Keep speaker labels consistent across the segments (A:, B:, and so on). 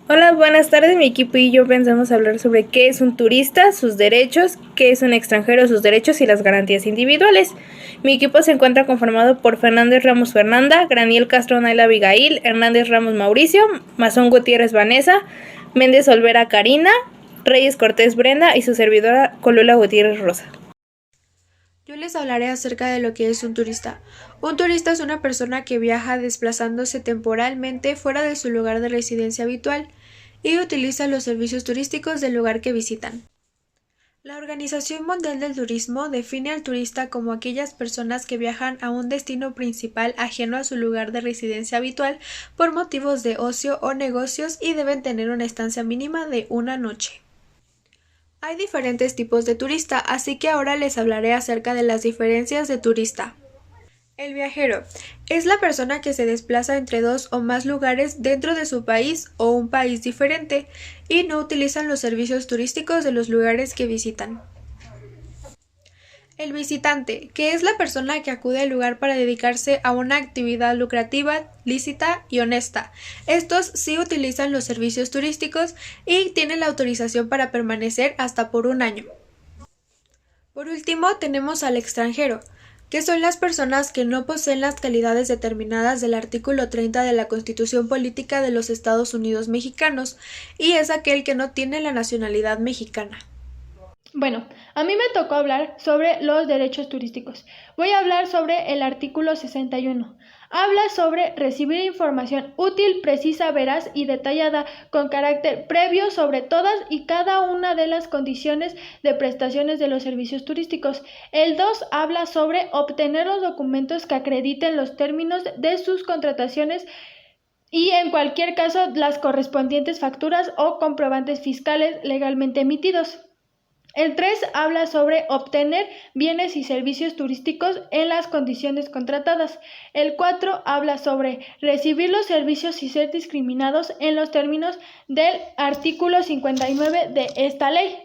A: Hola, buenas tardes. Mi equipo y yo pensamos hablar sobre qué es un turista, sus derechos, qué es un extranjero, sus derechos y las garantías individuales. Mi equipo se encuentra conformado por Fernández Ramos Fernanda, Graniel Castro Naila Abigail, Hernández Ramos Mauricio, Mazón Gutiérrez Vanessa, Méndez Olvera Karina, Reyes Cortés Brenda y su servidora Colula Gutiérrez Rosa.
B: Yo les hablaré acerca de lo que es un turista. Un turista es una persona que viaja desplazándose temporalmente fuera de su lugar de residencia habitual y utiliza los servicios turísticos del lugar que visitan. La Organización Mundial del Turismo define al turista como aquellas personas que viajan a un destino principal ajeno a su lugar de residencia habitual por motivos de ocio o negocios y deben tener una estancia mínima de una noche. Hay diferentes tipos de turista, así que ahora les hablaré acerca de las diferencias de turista. El viajero es la persona que se desplaza entre dos o más lugares dentro de su país o un país diferente y no utilizan los servicios turísticos de los lugares que visitan. El visitante, que es la persona que acude al lugar para dedicarse a una actividad lucrativa, lícita y honesta. Estos sí utilizan los servicios turísticos y tienen la autorización para permanecer hasta por un año. Por último, tenemos al extranjero, que son las personas que no poseen las calidades determinadas del artículo 30 de la Constitución Política de los Estados Unidos Mexicanos, y es aquel que no tiene la nacionalidad mexicana.
C: Bueno, a mí me tocó hablar sobre los derechos turísticos. Voy a hablar sobre el artículo 61. Habla sobre recibir información útil, precisa, veraz y detallada con carácter previo sobre todas y cada una de las condiciones de prestaciones de los servicios turísticos. El 2 habla sobre obtener los documentos que acrediten los términos de sus contrataciones y en cualquier caso las correspondientes facturas o comprobantes fiscales legalmente emitidos. El 3 habla sobre obtener bienes y servicios turísticos en las condiciones contratadas. El 4 habla sobre recibir los servicios y ser discriminados en los términos del artículo 59 de esta ley.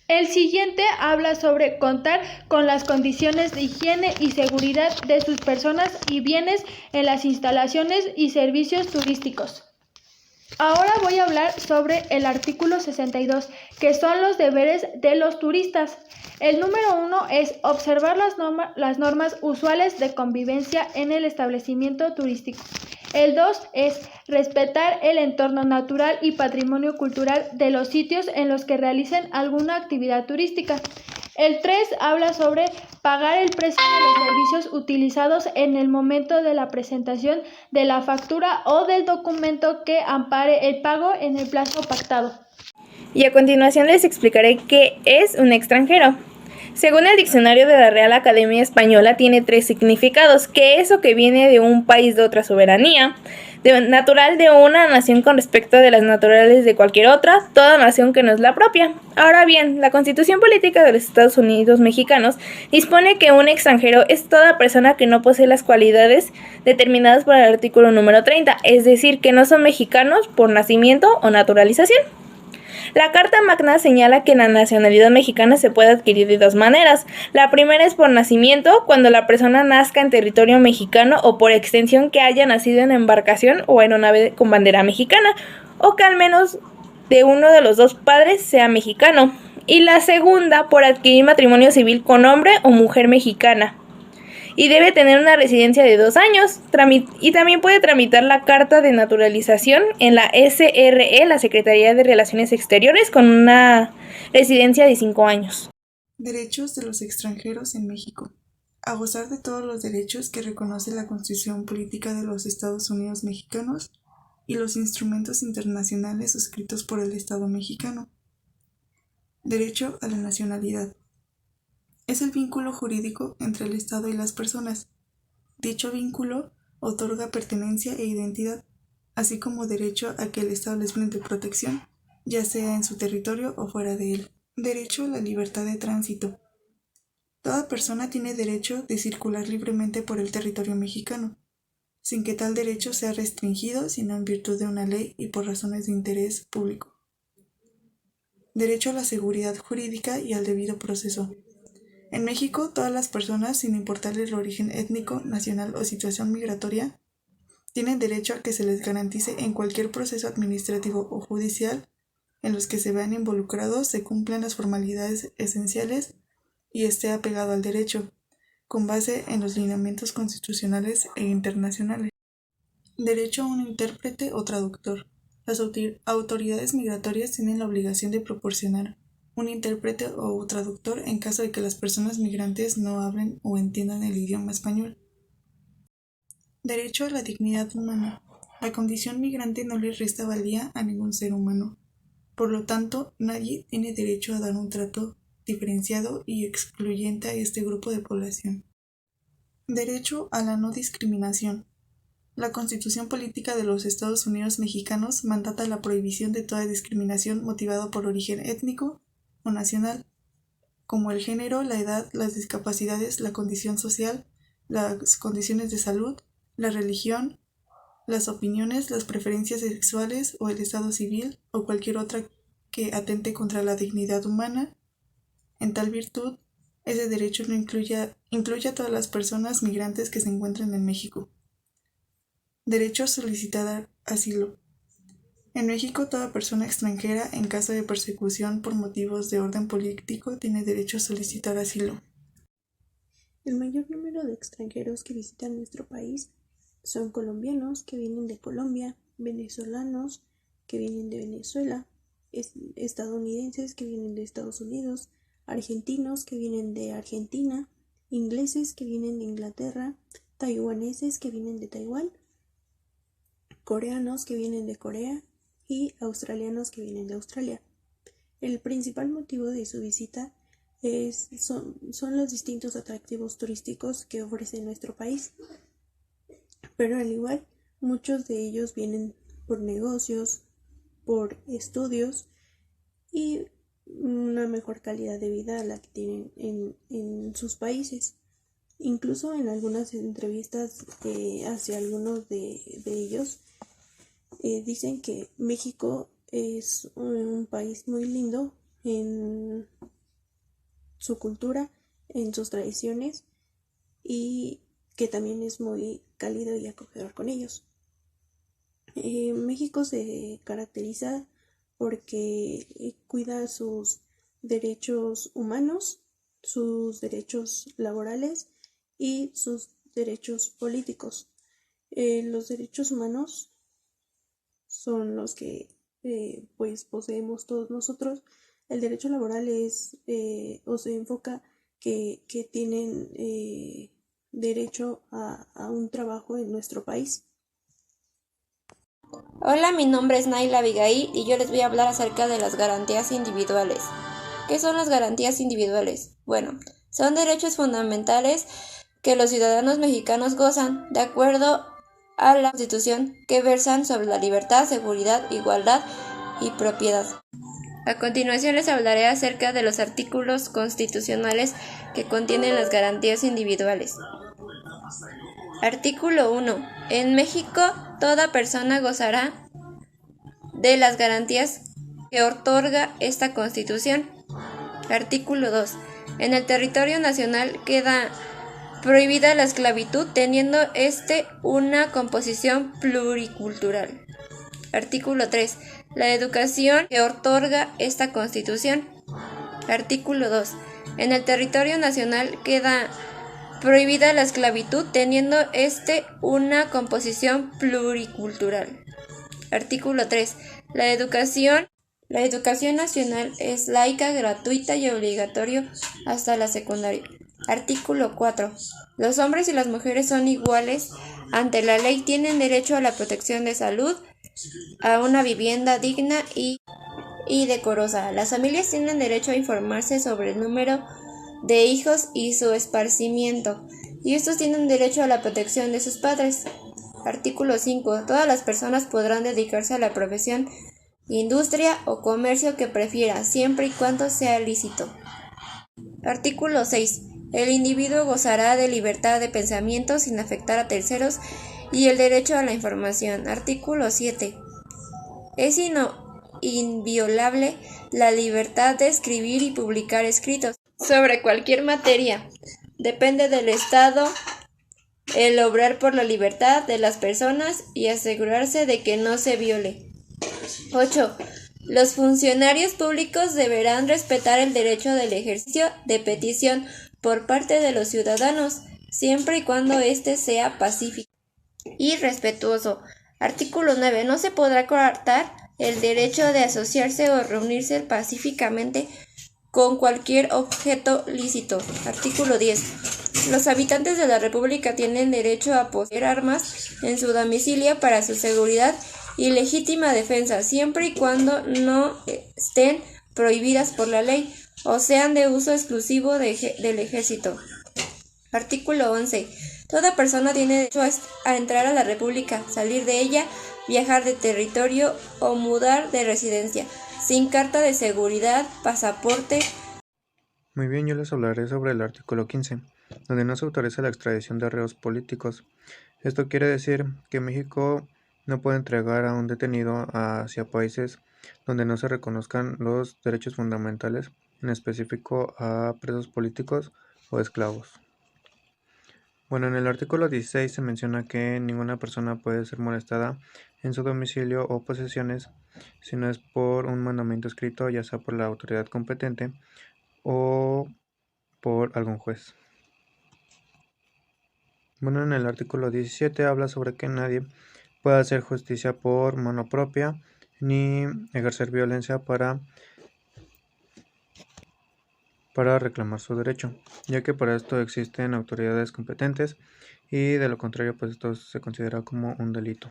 C: El siguiente habla sobre contar con las condiciones de higiene y seguridad de sus personas y bienes en las instalaciones y servicios turísticos. Ahora voy a hablar sobre el artículo 62, que son los deberes de los turistas. El número 1 es observar las normas usuales de convivencia en el establecimiento turístico. El 2 es respetar el entorno natural y patrimonio cultural de los sitios en los que realicen alguna actividad turística. El 3 habla sobre pagar el precio de los servicios utilizados en el momento de la presentación de la factura o del documento que ampare el pago en el plazo pactado.
A: Y a continuación les explicaré qué es un extranjero. Según el diccionario de la Real Academia Española, tiene tres significados, que es o que viene de un país de otra soberanía, natural de una nación con respecto de las naturales de cualquier otra, toda nación que no es la propia. Ahora bien, la Constitución Política de los Estados Unidos Mexicanos dispone que un extranjero es toda persona que no posee las cualidades determinadas por el artículo número 30, es decir, que no son mexicanos por nacimiento o naturalización. La Carta Magna señala que la nacionalidad mexicana se puede adquirir de dos maneras. La primera es por nacimiento, cuando la persona nazca en territorio mexicano o por extensión que haya nacido en embarcación o aeronave con bandera mexicana, o que al menos de uno de los dos padres sea mexicano. Y la segunda por adquirir matrimonio civil con hombre o mujer mexicana. Y debe tener una residencia de 2 años. Y también puede tramitar la carta de naturalización en la SRE, la Secretaría de Relaciones Exteriores, con una residencia de 5 años.
D: Derechos de los extranjeros en México. A gozar de todos los derechos que reconoce la Constitución Política de los Estados Unidos Mexicanos y los instrumentos internacionales suscritos por el Estado mexicano. Derecho a la nacionalidad. Es el vínculo jurídico entre el Estado y las personas. Dicho vínculo otorga pertenencia e identidad, así como derecho a que el Estado les brinde protección, ya sea en su territorio o fuera de él. Derecho a la libertad de tránsito. Toda persona tiene derecho de circular libremente por el territorio mexicano, sin que tal derecho sea restringido, sino en virtud de una ley y por razones de interés público. Derecho a la seguridad jurídica y al debido proceso. En México, todas las personas, sin importar el origen étnico, nacional o situación migratoria, Tienen derecho a que se les garantice en cualquier proceso administrativo o judicial en los que se vean involucrados se cumplan las formalidades esenciales y esté apegado al derecho, con base en los lineamientos constitucionales e internacionales. Derecho a un intérprete o traductor. Las autoridades migratorias tienen la obligación de proporcionar un intérprete o traductor en caso de que las personas migrantes no hablen o entiendan el idioma español. Derecho a la dignidad humana. La condición migrante no le resta valía a ningún ser humano. Por lo tanto, nadie tiene derecho a dar un trato diferenciado y excluyente a este grupo de población. Derecho a la no discriminación. La Constitución Política de los Estados Unidos Mexicanos mandata la prohibición de toda discriminación motivada por origen étnico o nacional, como el género, la edad, las discapacidades, la condición social, las condiciones de salud, la religión, las opiniones, las preferencias sexuales o el estado civil o cualquier otra que atente contra la dignidad humana. En tal virtud, ese derecho no incluye a todas las personas migrantes que se encuentran en México. Derecho a solicitar asilo. En México, toda persona extranjera, en caso de persecución por motivos de orden político, tiene derecho a solicitar asilo.
E: El mayor número de extranjeros que visitan nuestro país son colombianos que vienen de Colombia, venezolanos que vienen de Venezuela, estadounidenses que vienen de Estados Unidos, argentinos que vienen de Argentina, ingleses que vienen de Inglaterra, taiwaneses que vienen de Taiwán, coreanos que vienen de Corea y australianos que vienen de Australia. El principal motivo de su visita son los distintos atractivos turísticos que ofrece nuestro país. Pero al igual, muchos de ellos vienen por negocios, por estudios y una mejor calidad de vida a la que tienen en sus países. Incluso en algunas entrevistas hacia algunos de ellos dicen que México es un país muy lindo en su cultura, en sus tradiciones y que también es muy cálido y acogedor con ellos. México se caracteriza porque cuida sus derechos humanos, sus derechos laborales y sus derechos políticos. Los derechos humanos son los que pues poseemos todos nosotros. El derecho laboral es o se enfoca que tienen derecho a un trabajo en nuestro país.
F: Hola, mi nombre es Naila Abigail y yo les voy a hablar acerca de las garantías individuales. ¿Qué son las garantías individuales? Bueno, son derechos fundamentales que los ciudadanos mexicanos gozan de acuerdo a la Constitución que versan sobre la libertad, seguridad, igualdad y propiedad. A continuación les hablaré acerca de los artículos constitucionales que contienen las garantías individuales. Artículo 1. En México, toda persona gozará de las garantías que otorga esta Constitución. Artículo 2. En el territorio nacional queda prohibida la esclavitud, teniendo una composición pluricultural. Artículo 3. La educación que otorga esta Constitución. Artículo 2. En el territorio nacional queda prohibida la esclavitud, teniendo una composición pluricultural. Artículo 3. La educación nacional es laica, gratuita y obligatoria hasta la secundaria. Artículo 4. Los hombres y las mujeres son iguales ante la ley, tienen derecho a la protección de salud, a una vivienda digna y decorosa. Las familias tienen derecho a informarse sobre el número de hijos y su esparcimiento, y estos tienen derecho a la protección de sus padres. Artículo 5. Todas las personas podrán dedicarse a la profesión, industria o comercio que prefieran, siempre y cuando sea lícito. Artículo 6. El individuo gozará de libertad de pensamiento sin afectar a terceros y el derecho a la información. Artículo 7. Es inviolable la libertad de escribir y publicar escritos sobre cualquier materia. Depende del Estado el obrar por la libertad de las personas y asegurarse de que no se viole. 8. Los funcionarios públicos deberán respetar el derecho del ejercicio de petición por parte de los ciudadanos, siempre y cuando éste sea pacífico y respetuoso. Artículo 9. No se podrá coartar el derecho de asociarse o reunirse pacíficamente con cualquier objeto lícito. Artículo 10. Los habitantes de la República tienen derecho a poseer armas en su domicilio para su seguridad y legítima defensa, siempre y cuando no estén prohibidas por la ley o sean de uso exclusivo del ejército. Artículo 11. Toda persona tiene derecho a entrar a la República, salir de ella, viajar de territorio o mudar de residencia, sin carta de seguridad, pasaporte.
G: Muy bien, yo les hablaré sobre el artículo 15, donde no se autoriza la extradición de reos políticos. Esto quiere decir que México no puede entregar a un detenido hacia países donde no se reconozcan los derechos fundamentales, en específico a presos políticos o esclavos. Bueno, en el artículo 16 se menciona que ninguna persona puede ser molestada en su domicilio o posesiones si no es por un mandamiento escrito, ya sea por la autoridad competente o por algún juez. Bueno, en el artículo 17 habla sobre que nadie puede hacer justicia por mano propia ni ejercer violencia para reclamar su derecho, ya que para esto existen autoridades competentes y de lo contrario pues esto se considera como un delito.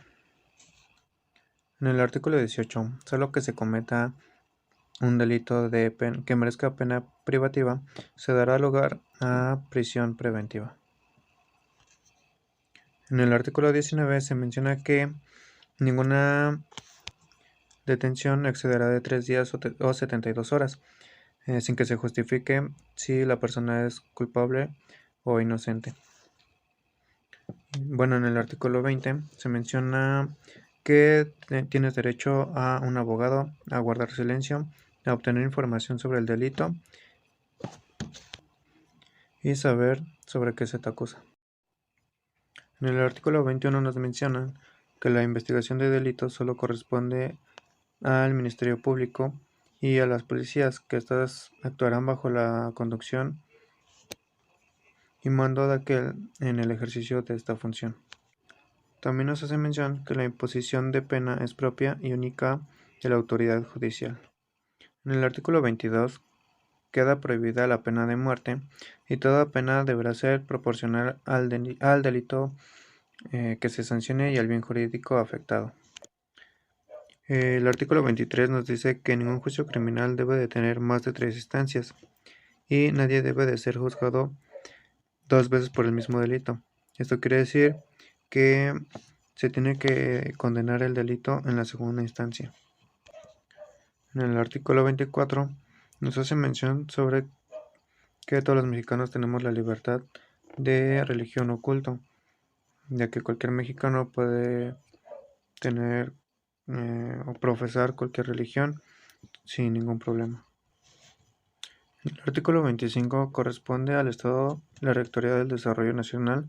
G: En el artículo 18, solo que se cometa un delito que merezca pena privativa, se dará lugar a prisión preventiva. En el artículo 19 se menciona que ninguna detención excederá de 3 días o 72 horas, sin que se justifique si la persona es culpable o inocente. Bueno, en el artículo 20 se menciona que tienes derecho a un abogado, a guardar silencio, a obtener información sobre el delito y saber sobre qué se te acusa. En el artículo 21 nos mencionan que la investigación de delitos solo corresponde al Ministerio Público y a las policías, que éstas actuarán bajo la conducción y mando de aquel en el ejercicio de esta función. También nos hace mención que la imposición de pena es propia y única de la autoridad judicial. En el artículo 22 queda prohibida la pena de muerte y toda pena deberá ser proporcional al delito que se sancione y al bien jurídico afectado. El artículo 23 nos dice que ningún juicio criminal debe de tener más de 3 instancias y nadie debe de ser juzgado 2 veces por el mismo delito. Esto quiere decir que se tiene que condenar el delito en la segunda instancia. En el artículo 24 nos hace mención sobre que todos los mexicanos tenemos la libertad de religión o culto, ya que cualquier mexicano puede tener o profesar cualquier religión sin ningún problema. El artículo 25 corresponde al Estado la Rectoría del Desarrollo Nacional